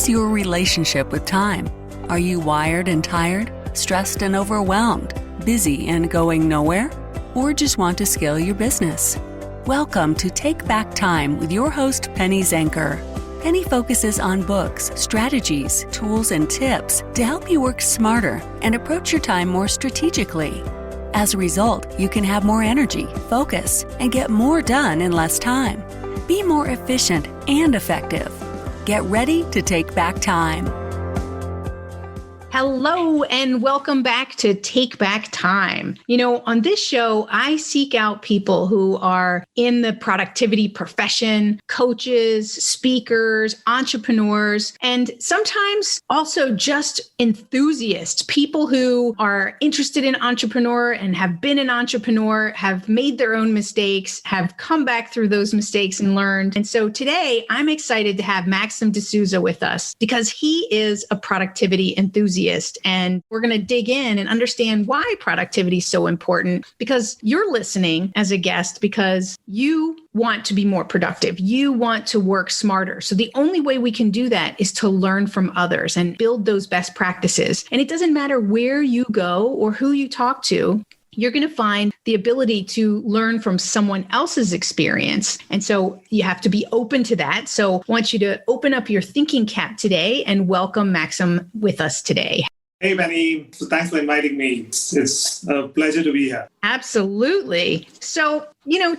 How's your relationship with time? Are you wired and tired, stressed and overwhelmed, busy and going nowhere? Or just want to scale your business? Welcome to Take Back Time with your host, Penny Zenker. Penny focuses on books, strategies, tools, and tips to help you work smarter and approach your time more strategically. As a result, you can have more energy, focus, and get more done in less time. Be more efficient and effective. Get ready to take back time. Hello and welcome back to Take Back Time. You know, on this show, I seek out people who are in the productivity profession, coaches, speakers, entrepreneurs, and sometimes also just enthusiasts, people who are interested in entrepreneur and have been an entrepreneur, have made their own mistakes, have come back through those mistakes and learned. And so today I'm excited to have Maxim Dsouza with us because he is a productivity enthusiast. And we're going to dig in and understand why productivity is so important, because you're listening as a guest because you want to be more productive. You want to work smarter. So the only way we can do that is to learn from others and build those best practices. And it doesn't matter where you go or who you talk to. You're going to find the ability to learn from someone else's experience. And so you have to be open to that. So I want you to open up your thinking cap today and welcome Maxim with us today. Hey, Benny. So thanks for inviting me. It's a pleasure to be here. Absolutely. So,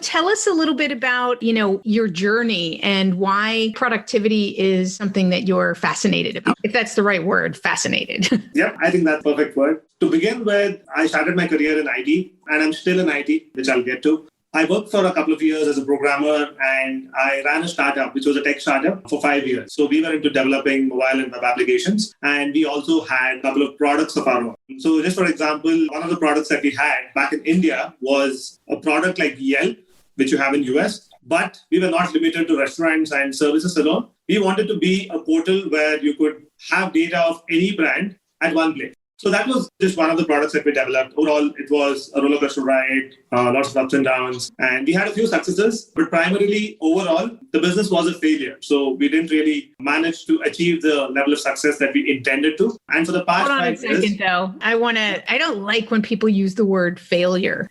tell us a little bit about, your journey and why productivity is something that you're fascinated about, if that's the right word, fascinated. Yep, I think that's the perfect word. To begin with, I started my career in IT, and I'm still in IT, which I'll get to. I worked for a couple of years as a programmer, and I ran a startup, which was a tech startup, for 5 years. So we were into developing mobile and web applications, and we also had a couple of products of our own. So just for example, one of the products that we had back in India was a product like Yelp, which you have in US, but we were not limited to restaurants and services alone. We wanted to be a portal where you could have data of any brand at one place. So that was just one of the products that we developed. Overall, it was a roller coaster ride, lots of ups and downs. And we had a few successes, but primarily overall, the business was a failure. So we didn't really manage to achieve the level of success that we intended to. And for the past 5 years... Hold on a second, though. I don't like when people use the word failure.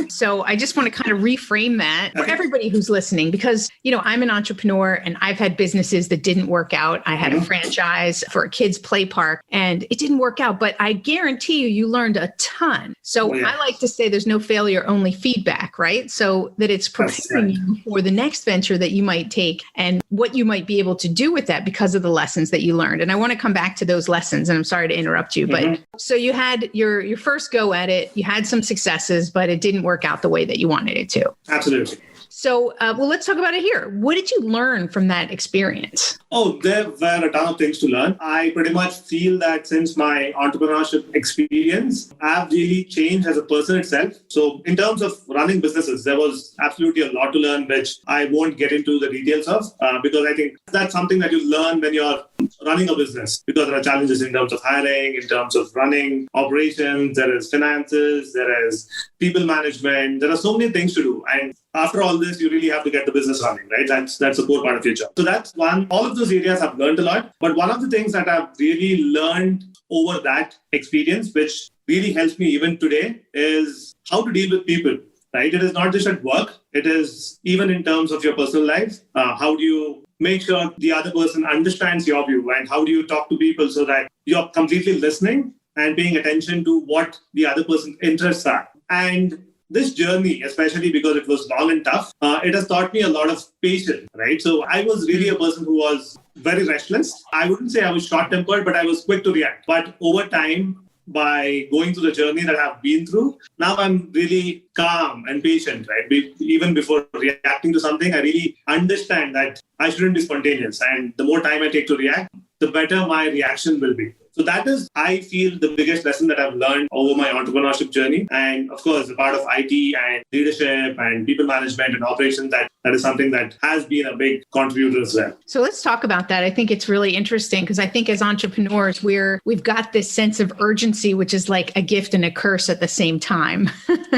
So I just want to kind of reframe that for everybody who's listening, because, I'm an entrepreneur and I've had businesses that didn't work out. I had a franchise for a kids' play park and it didn't work out, but I guarantee you learned a ton. So I like to say there's no failure, only feedback, right? So that it's preparing you for the next venture that you might take and what you might be able to do with that because of the lessons that you learned. And I want to come back to those lessons, and I'm sorry to interrupt you, but so you had your first go at it, you had some successes, but it didn't work out the way that you wanted it to. Absolutely. So, let's talk about it here. What did you learn from that experience? Oh, there were a ton of things to learn. I pretty much feel that since my entrepreneurship experience, I've really changed as a person itself. So in terms of running businesses, there was absolutely a lot to learn, which I won't get into the details of, because I think that's something that you learn when you're running a business, because there are challenges in terms of hiring, in terms of running operations, there is finances, there is people management, there are so many things to do. And after all this, you really have to get the business running, right? That's a core part of your job. So that's one. All of those areas I've learned a lot. But one of the things that I've really learned over that experience, which really helps me even today, is how to deal with people, right? It is not just at work. It is even in terms of your personal life. How do you make sure the other person understands your view, and how do you talk to people so that you're completely listening and paying attention to what the other person's interests are. And this journey, especially because it was long and tough, it has taught me a lot of patience, right? So I was really a person who was very restless. I wouldn't say I was short-tempered, but I was quick to react. But over time, by going through the journey that I've been through, now I'm really calm and patient, right? Even before reacting to something, I really understand that I shouldn't be spontaneous. And the more time I take to react, the better my reaction will be. So that is, I feel, the biggest lesson that I've learned over my entrepreneurship journey. And of course, the part of IT and leadership and people management and operations, that is something that has been a big contributor as well. So let's talk about that. I think it's really interesting because I think as entrepreneurs, we've got this sense of urgency, which is like a gift and a curse at the same time.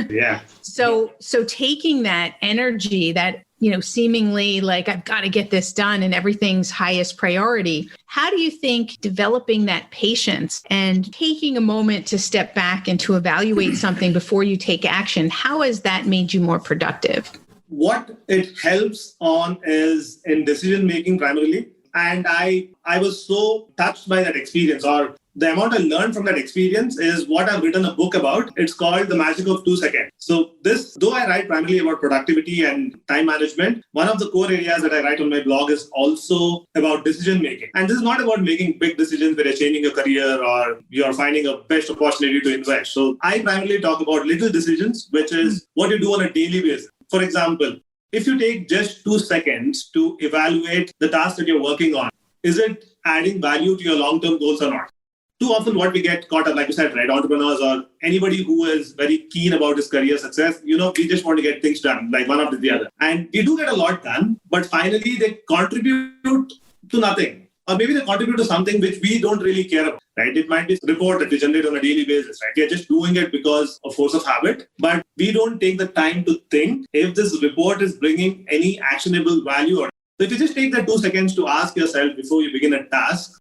Yeah. So taking that energy, that seemingly like I've got to get this done and everything's highest priority. How do you think developing that patience and taking a moment to step back and to evaluate something before you take action, how has that made you more productive? What it helps on is in decision making primarily. And I was so touched by that experience, or the amount I learned from that experience is what I've written a book about. It's called The Magic of 2 Seconds. So this, though I write primarily about productivity and time management, one of the core areas that I write on my blog is also about decision making. And this is not about making big decisions where you're changing your career or you're finding a best opportunity to invest. So I primarily talk about little decisions, which is what you do on a daily basis. For example, if you take just 2 seconds to evaluate the task that you're working on, is it adding value to your long-term goals or not? Too often what we get caught up, like you said, right, entrepreneurs or anybody who is very keen about his career success, we just want to get things done, like one after the other. And we do get a lot done, but finally they contribute to nothing. Or maybe they contribute to something which we don't really care about, right? It might be a report that we generate on a daily basis, right? We are just doing it because of force of habit, but we don't take the time to think if this report is bringing any actionable value or not. So if you just take that 2 seconds to ask yourself before you begin a task,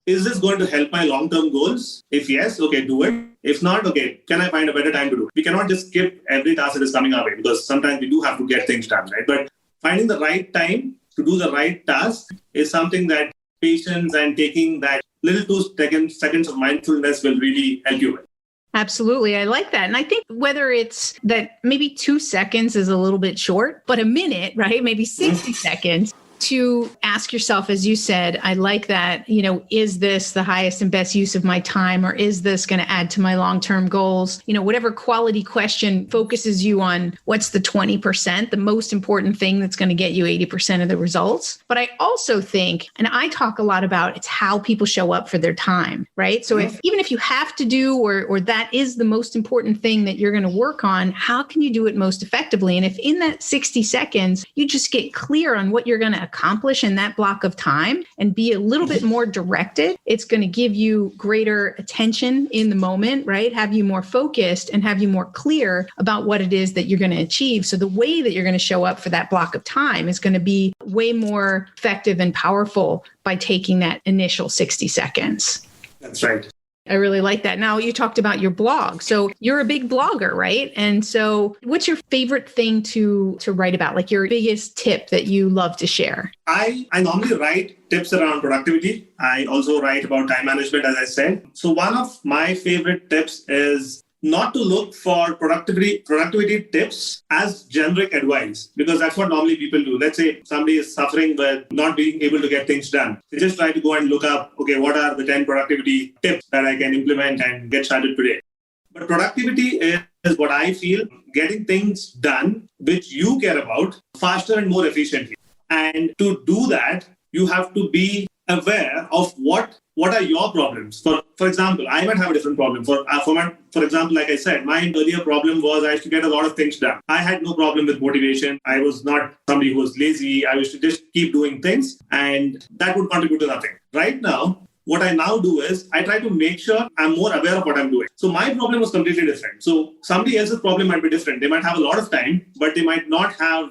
is this going to help my long-term goals? If yes, okay, do it. If not, okay, can I find a better time to do it? We cannot just skip every task that is coming our way because sometimes we do have to get things done, right? But finding the right time to do the right task is something that patience and taking that little 2 seconds of mindfulness will really help you with. Absolutely. I like that. And I think whether it's that maybe 2 seconds is a little bit short, but a minute, right? Maybe 60 seconds to ask yourself, as you said, I like that, is this the highest and best use of my time, or is this going to add to my long-term goals? Whatever quality question focuses you on what's the 20%, the most important thing that's going to get you 80% of the results. But I also think, and I talk a lot about, it's how people show up for their time, right? So even if you have to do, or that is the most important thing that you're going to work on, how can you do it most effectively? And if in that 60 seconds, you just get clear on what you're going to accomplish in that block of time and be a little bit more directed, it's going to give you greater attention in the moment, right? Have you more focused and have you more clear about what it is that you're going to achieve. So the way that you're going to show up for that block of time is going to be way more effective and powerful by taking that initial 60 seconds. That's right. I really like that. Now, you talked about your blog. So you're a big blogger, right? And so what's your favorite thing to write about? Like your biggest tip that you love to share? I normally write tips around productivity. I also write about time management, as I said. So one of my favorite tips is not to look for productivity tips as generic advice, because that's what normally people do. Let's say somebody is suffering with not being able to get things done. They just try to go and look up, okay, what are the 10 productivity tips that I can implement and get started today? But productivity is what I feel, getting things done which you care about faster and more efficiently. And to do that, you have to be aware of what are your problems. For example, I might have a different problem. For example, like I said, my earlier problem was I used to get a lot of things done. I had no problem with motivation. I was not somebody who was lazy. I used to just keep doing things, and that would contribute to nothing. Right now, what I now do is I try to make sure I'm more aware of what I'm doing. So my problem was completely different. So somebody else's problem might be different. They might have a lot of time, but they might not have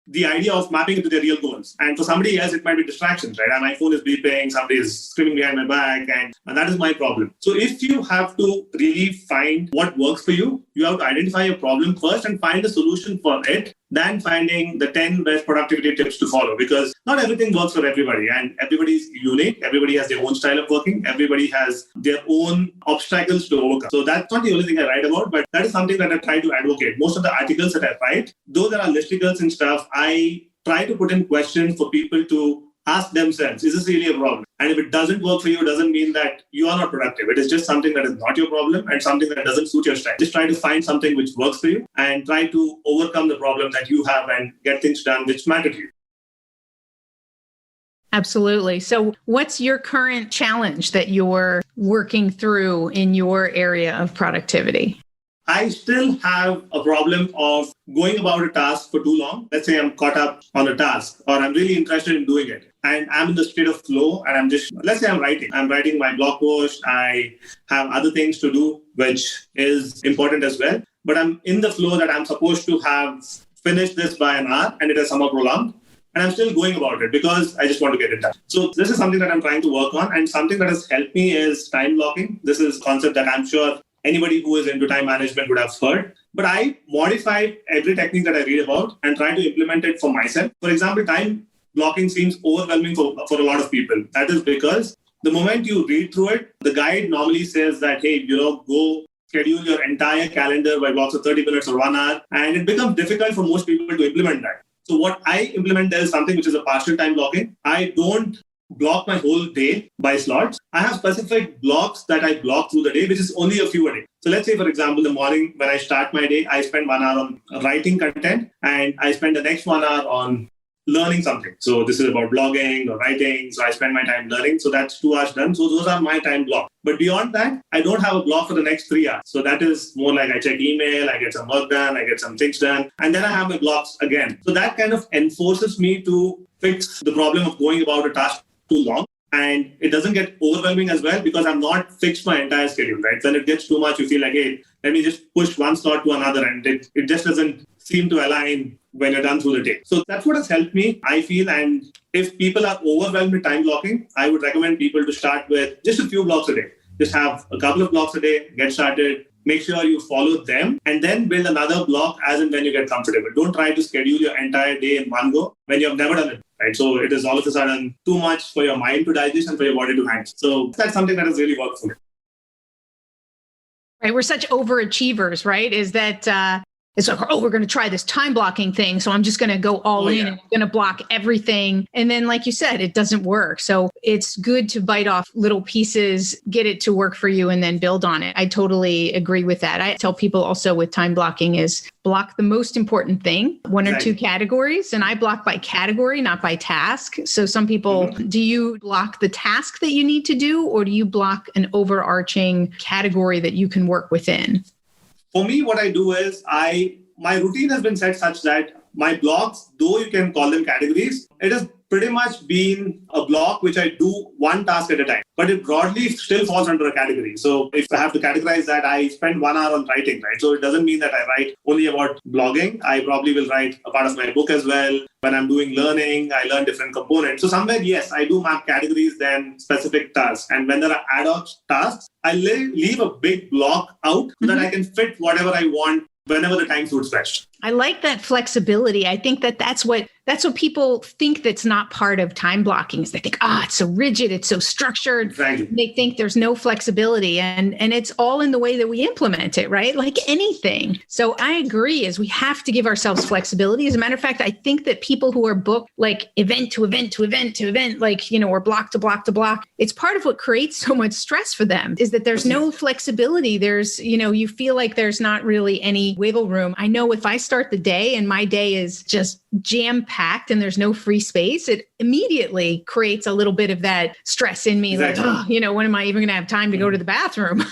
the idea of mapping it to their real goals. And for somebody else, it might be distractions, right? And my phone is beeping, somebody is screaming behind my back, and that is my problem. So if you have to really find what works for you, you have to identify your problem first and find a solution for it, than finding the 10 best productivity tips to follow, because not everything works for everybody, and everybody is unique. Everybody has their own style of working. Everybody has their own obstacles to overcome. So that's not the only thing I write about, but that is something that I try to advocate. Most of the articles that I write, though there are listicles and stuff, I try to put in questions for people to ask themselves, is this really a problem? And if it doesn't work for you, it doesn't mean that you are not productive. It is just something that is not your problem and something that doesn't suit your style. Just try to find something which works for you and try to overcome the problem that you have and get things done which matter to you. Absolutely. So what's your current challenge that you're working through in your area of productivity? I still have a problem of going about a task for too long. Let's say I'm caught up on a task or I'm really interested in doing it and I'm in the state of flow and let's say I'm writing my blog post. I have other things to do, which is important as well. But I'm in the flow that I'm supposed to have finish this by an hour, and it has somehow prolonged. And I'm still going about it because I just want to get it done. So this is something that I'm trying to work on. And something that has helped me is time blocking. This is a concept that I'm sure anybody who is into time management would have heard. But I modify every technique that I read about and try to implement it for myself. For example, time blocking seems overwhelming for a lot of people. That is because the moment you read through it, the guide normally says that, hey, go schedule your entire calendar by blocks of 30 minutes or 1 hour. And it becomes difficult for most people to implement that. So what I implement is something which is a partial time blocking. I don't block my whole day by slots. I have specific blocks that I block through the day, which is only a few a day. So let's say, for example, the morning when I start my day, I spend 1 hour on writing content and I spend the next 1 hour on learning something. So this is about blogging or writing. So I spend my time learning. So that's 2 hours done. So those are my time blocks. But beyond that, I don't have a block for the next 3 hours. So that is more like I check email, I get some work done, I get some things done, and then I have my blocks again. So that kind of enforces me to fix the problem of going about a task too long. And it doesn't get overwhelming as well because I've not fixed my entire schedule, right? When it gets too much, you feel like, hey, let me just push one slot to another, and it just doesn't seem to align when you're done through the day. So that's what has helped me, I feel. And if people are overwhelmed with time blocking, I would recommend people to start with just a few blocks a day. Just have a couple of blocks a day, get started, make sure you follow them, and then build another block as and when you get comfortable. Don't try to schedule your entire day in one go when you have never done it, right? So it is all of a sudden too much for your mind to digest and for your body to handle. So that's something that has really worked for me. Right. We're such overachievers, right? Is that it's like, we're going to try this time blocking thing. So I'm just going to go all in and I'm going to block everything. And then, like you said, it doesn't work. So it's good to bite off little pieces, get it to work for you, and then build on it. I totally agree with that. I tell people also with time blocking is block the most important thing, one or two categories. And I block by category, not by task. So some people, do you block the task that you need to do, or do you block an overarching category that you can work within? For me, what I do is my routine has been set such that my blocks, though you can call them categories, it has pretty much been a block which I do one task at a time, but it broadly still falls under a category. So if I have to categorize that, I spend 1 hour on writing, right? So it doesn't mean that I write only about blogging. I probably will write a part of my book as well. When I'm doing learning, I learn different components. So somewhere, yes, I do map categories, then specific tasks. And when there are ad hoc tasks, I leave a big block out so that I can fit whatever I want whenever the time suits best. I like that flexibility. I think that's what people think that's not part of time blocking is they think, it's so rigid, it's so structured. Exactly. They think there's no flexibility and it's all in the way that we implement it, right? Like anything. So I agree is we have to give ourselves flexibility. As a matter of fact, I think that people who are booked like event to event to event to event, like, or block to block to block, it's part of what creates so much stress for them is that there's no flexibility. There's, you feel like there's not really any wiggle room. I know if I start the day and my day is just jam-packed and there's no free space, it immediately creates a little bit of that stress in me. Exactly. Like, when am I even going to have time to go to the bathroom?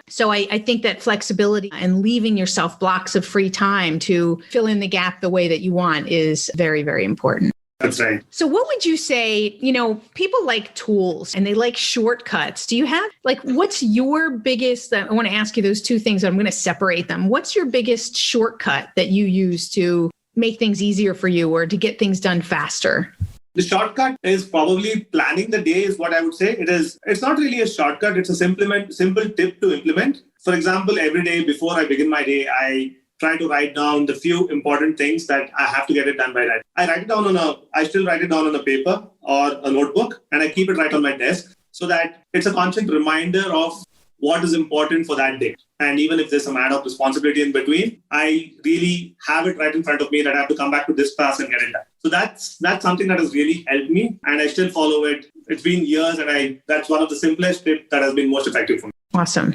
So I think that flexibility and leaving yourself blocks of free time to fill in the gap the way that you want is very, very important. That's right. So what would you say, people like tools and they like shortcuts. Do you have what's your biggest, I want to ask you those two things. I'm going to separate them. What's your biggest shortcut that you use to make things easier for you or to get things done faster? The shortcut is probably planning the day is what I would say. It's not really a shortcut. It's a simple tip to implement. For example, every day before I begin my day, I try to write down the few important things that I have to get it done by that. I still write it down on a paper or a notebook, and I keep it right on my desk so that it's a constant reminder of what is important for that day. And even if there's some ad hoc responsibility in between, I really have it right in front of me that I have to come back to this task and get it done. So that's something that has really helped me, and I still follow it. It's been years, and that's one of the simplest tips that has been most effective for me. Awesome.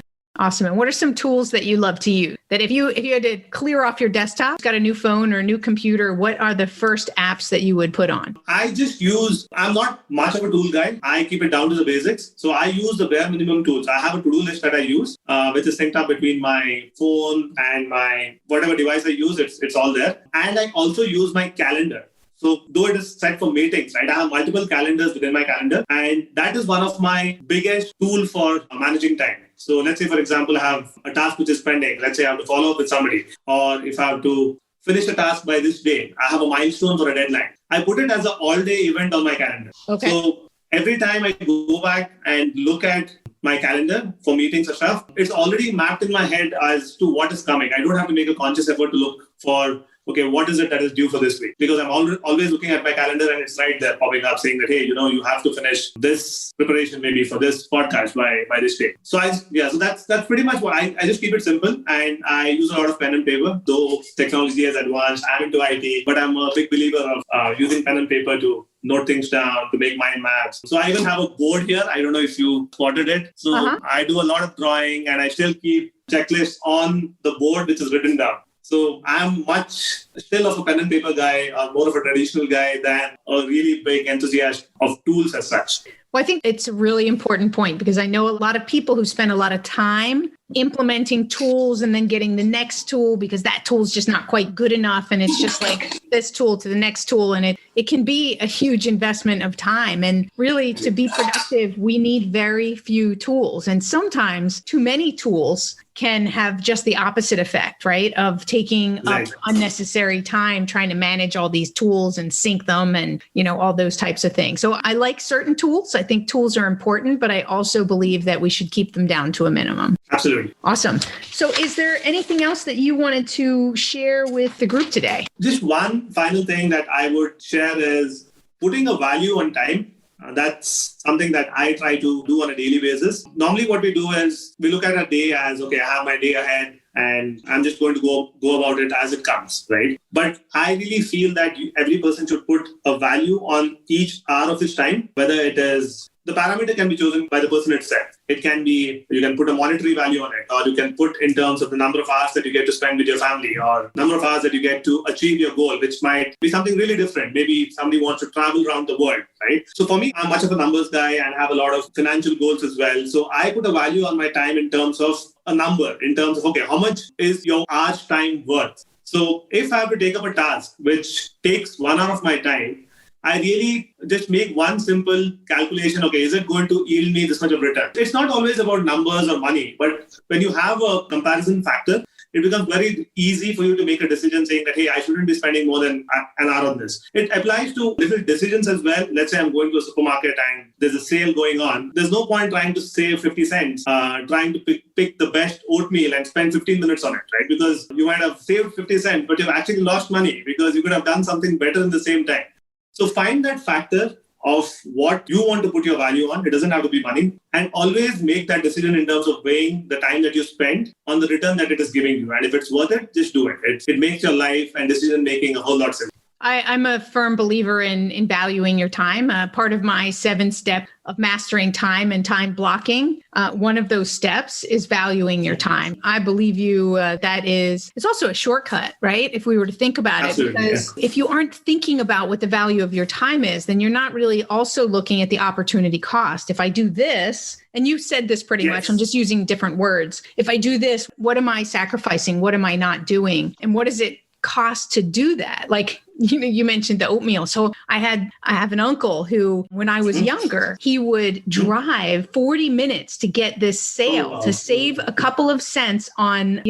And what are some tools that you love to use? That if you had to clear off your desktop, got a new phone or a new computer, what are the first apps that you would put on? I'm not much of a tool guy. I keep it down to the basics. So I use the bare minimum tools. I have a to-do list that I use, which is synced up between my phone and my whatever device I use. It's all there. And I also use my calendar. So though it is set for meetings, right, I have multiple calendars within my calendar. And that is one of my biggest tools for managing time. So let's say, for example, I have a task which is pending. Let's say I have to follow up with somebody, or if I have to finish a task by this day. I have a milestone or a deadline. I put it as an all-day event on my calendar. Okay. So every time I go back and look at my calendar for meetings or stuff, it's already mapped in my head as to what is coming. I don't have to make a conscious effort to look for, okay, what is it that is due for this week? Because I'm always looking at my calendar and it's right there popping up saying that, hey, you have to finish this preparation maybe for this podcast by this day. So so that's pretty much what I just keep it simple, and I use a lot of pen and paper, though technology has advanced. I'm into IT, but I'm a big believer of using pen and paper to note things down, to make mind maps. So I even have a board here. I don't know if you spotted it. So I do a lot of drawing, and I still keep checklists on the board, which is written down. So I'm much still of a pen and paper guy, or more of a traditional guy than a really big enthusiast of tools as such. Well, I think it's a really important point, because I know a lot of people who spend a lot of time implementing tools and then getting the next tool because that tool is just not quite good enough. And it's just like this tool to the next tool. And it can be a huge investment of time. And really, to be productive, we need very few tools. And sometimes too many tools can have just the opposite effect, right? Of taking up unnecessary time trying to manage all these tools and sync them and, all those types of things. So I like certain tools. I think tools are important, but I also believe that we should keep them down to a minimum. Absolutely. Awesome. So is there anything else that you wanted to share with the group today? Just one final thing that I would share is putting a value on time. That's something that I try to do on a daily basis. Normally what we do is we look at a day as, okay, I have my day ahead and I'm just going to go about it as it comes, right? But I really feel that every person should put a value on each hour of his time, whether it is the parameter can be chosen by the person itself. It can be, you can put a monetary value on it, or you can put in terms of the number of hours that you get to spend with your family, or number of hours that you get to achieve your goal, which might be something really different. Maybe somebody wants to travel around the world, right? So for me, I'm much of a numbers guy and have a lot of financial goals as well. So I put a value on my time in terms of a number, in terms of, okay, how much is your hour's time worth? So if I have to take up a task which takes 1 hour of my time, I really just make one simple calculation. Okay, is it going to yield me this much of return? It's not always about numbers or money, but when you have a comparison factor, it becomes very easy for you to make a decision saying that, hey, I shouldn't be spending more than an hour on this. It applies to little decisions as well. Let's say I'm going to a supermarket and there's a sale going on. There's no point trying to save 50 cents, trying to pick the best oatmeal and spend 15 minutes on it, right? Because you might have saved 50 cents, but you've actually lost money because you could have done something better in the same time. So find that factor of what you want to put your value on. It doesn't have to be money. And always make that decision in terms of weighing the time that you spend on the return that it is giving you. And if it's worth it, just do it. It makes your life and decision making a whole lot simpler. I'm a firm believer in valuing your time. Part of my 7-step of mastering time and time blocking, one of those steps is valuing your time. I believe it's also a shortcut, right? If we were to think about Absolutely, it, because if you aren't thinking about what the value of your time is, then you're not really also looking at the opportunity cost. If I do this, and you said this pretty much, I'm just using different words. If I do this, what am I sacrificing? What am I not doing? And what does it cost to do that? Like, you mentioned the oatmeal. So I have an uncle who, when I was younger, he would drive 40 minutes to get this sale to save a couple of cents on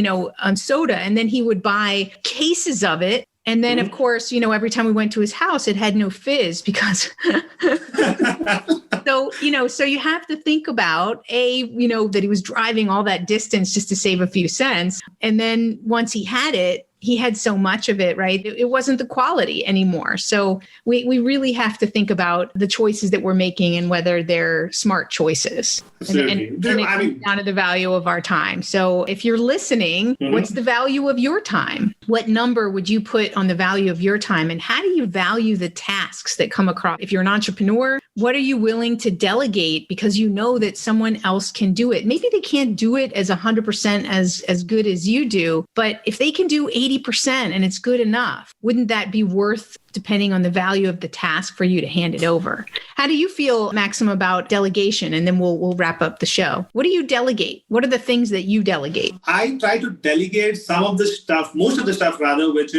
soda. And then he would buy cases of it. And then, of course, every time we went to his house, it had no fizz because so you have to think about that he was driving all that distance just to save a few cents. And then once he had it, he had so much of it, right? It wasn't the quality anymore. So we really have to think about the choices that we're making and whether they're smart choices. And it comes down to the value of our time. So if you're listening, what's the value of your time? What number would you put on the value of your time? And how do you value the tasks that come across? If you're an entrepreneur, what are you willing to delegate because you know that someone else can do it? Maybe they can't do it as 100% as good as you do, but if they can do 80% and it's good enough, wouldn't that be worth, depending on the value of the task, for you to hand it over? How do you feel, Maxim, about delegation? And then we'll wrap up the show. What do you delegate? What are the things that you delegate? I try to delegate most of the stuff rather, which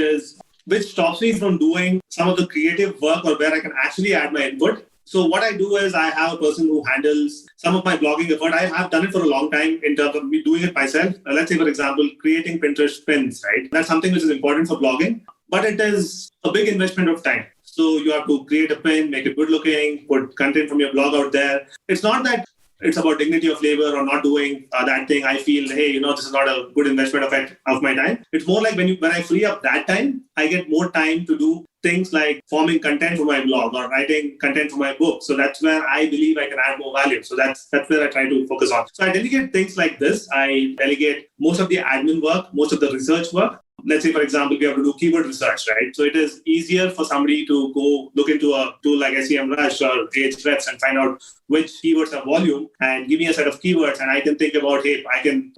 stops me from doing some of the creative work or where I can actually add my input. So what I do is I have a person who handles some of my blogging effort. I have done it for a long time in terms of me doing it myself. Let's say, for example, creating Pinterest pins, right? That's something which is important for blogging, but it is a big investment of time. So you have to create a pin, make it good looking, put content from your blog out there. It's not that it's about dignity of labor or not doing that thing. I feel, hey, this is not a good investment of my time. It's more like when I free up that time, I get more time to do things like forming content for my blog or writing content for my book. So that's where I believe I can add more value. So that's where I try to focus on. So I delegate things like this. I delegate most of the admin work, most of the research work. Let's say, for example, we have to do keyword research, right? So it is easier for somebody to go look into a tool like SEMrush or Ahrefs and find out which keywords have volume and give me a set of keywords. And I can think about, hey, I can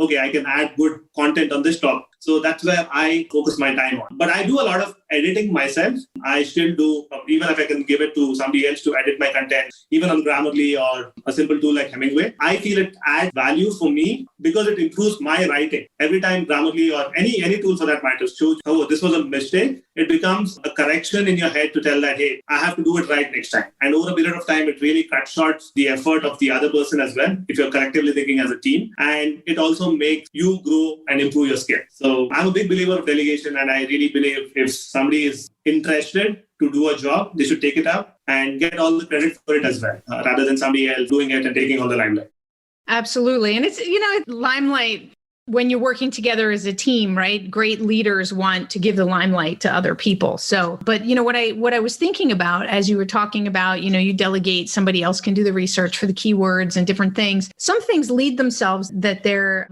add good content on this topic. So that's where I focus my time on. But I do a lot of editing myself. I still do, even if I can give it to somebody else to edit my content, even on Grammarly or a simple tool like Hemingway, I feel it adds value for me because it improves my writing. Every time Grammarly or any tool for that matter shows, oh, this was a mistake, it becomes a correction in your head to tell that, hey, I have to do it right next time. And over a period of time, it really cuts short the effort of the other person as well, if you're collectively thinking as a team. And it also makes you grow and improve your skills. So I'm a big believer of delegation, and I really believe if somebody is interested to do a job, they should take it up and get all the credit for it as well, rather than somebody else doing it and taking all the limelight. Absolutely. And it's, limelight, when you're working together as a team, right? Great leaders want to give the limelight to other people. So, but what I was thinking about as you were talking about, you delegate, somebody else can do the research for the keywords and different things. Some things lead themselves that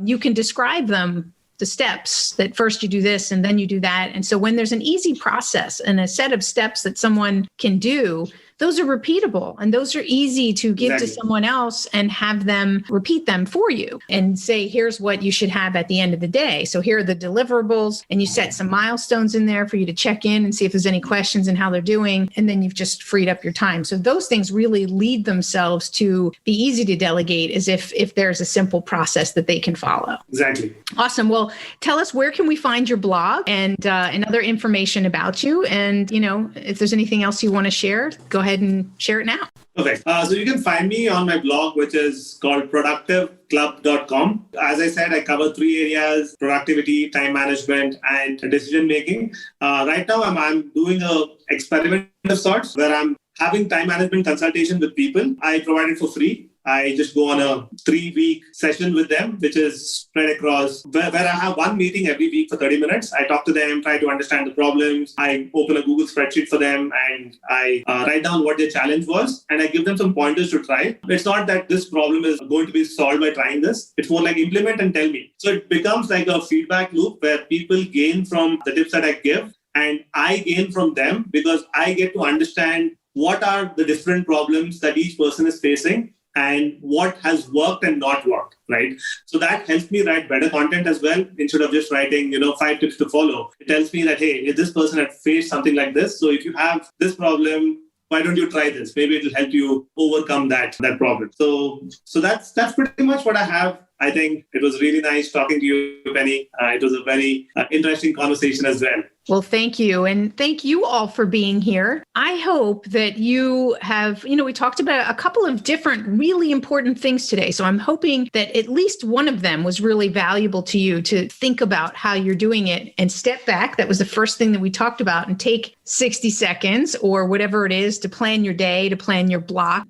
you can describe them, the steps that first you do this and then you do that. And so when there's an easy process and a set of steps that someone can do, those are repeatable and those are easy to give to someone else and have them repeat them for you and say, here's what you should have at the end of the day. So here are the deliverables, and you set some milestones in there for you to check in and see if there's any questions and how they're doing. And then you've just freed up your time. So those things really lead themselves to be easy to delegate, as if there's a simple process that they can follow. Exactly. Awesome. Well, tell us, where can we find your blog and other information about you? And, if there's anything else you want to share, go ahead and share it now. Okay. So you can find me on my blog, which is called productiveclub.com. As I said, I cover 3 areas: productivity, time management, and decision making. Right now, I'm doing a experiment of sorts where I'm having time management consultation with people. I provide it for free. I just go on a 3-week session with them, which is spread across where I have one meeting every week for 30 minutes. I talk to them, try to understand the problems. I open a Google spreadsheet for them and I write down what their challenge was and I give them some pointers to try. It's not that this problem is going to be solved by trying this. It's more like implement and tell me. So it becomes like a feedback loop where people gain from the tips that I give and I gain from them because I get to understand what are the different problems that each person is facing and what has worked and not worked, right? So that helps me write better content as well, instead of just writing, 5 tips to follow. It tells me that, hey, if this person had faced something like this, so if you have this problem, why don't you try this? Maybe it will help you overcome that problem. So that's pretty much what I have. I think it was really nice talking to you, Penny. It was a very interesting conversation as well. Well, thank you. And thank you all for being here. I hope that you have, we talked about a couple of different really important things today. So I'm hoping that at least one of them was really valuable to you to think about how you're doing it and step back. That was the first thing that we talked about, and take 60 seconds or whatever it is to plan your day, to plan your block,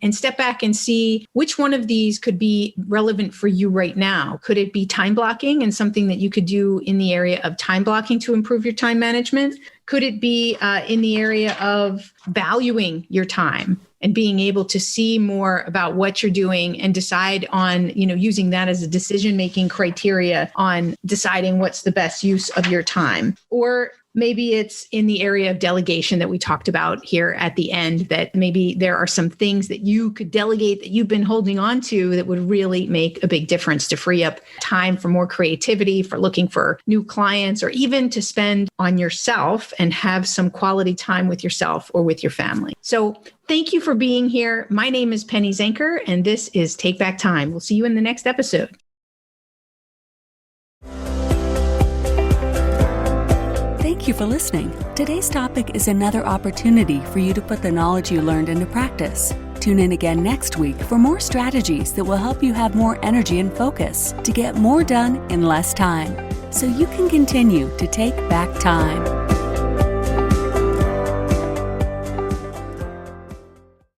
and step back and see which one of these could be relevant for you right now. Could it be time blocking and something that you could do in the area of time blocking to improve your time management? Could it be in the area of valuing your time and being able to see more about what you're doing and decide on, using that as a decision-making criteria on deciding what's the best use of your time? Or maybe it's in the area of delegation that we talked about here at the end, that maybe there are some things that you could delegate that you've been holding on to that would really make a big difference to free up time for more creativity, for looking for new clients, or even to spend on yourself and have some quality time with yourself or with your family. So thank you for being here. My name is Penny Zenker, and this is Take Back Time. We'll see you in the next episode. Thank Thank you for listening. Today's topic is another opportunity for you to put the knowledge you learned into practice. Tune in again next week for more strategies that will help you have more energy and focus to get more done in less time, so you can continue to take back time.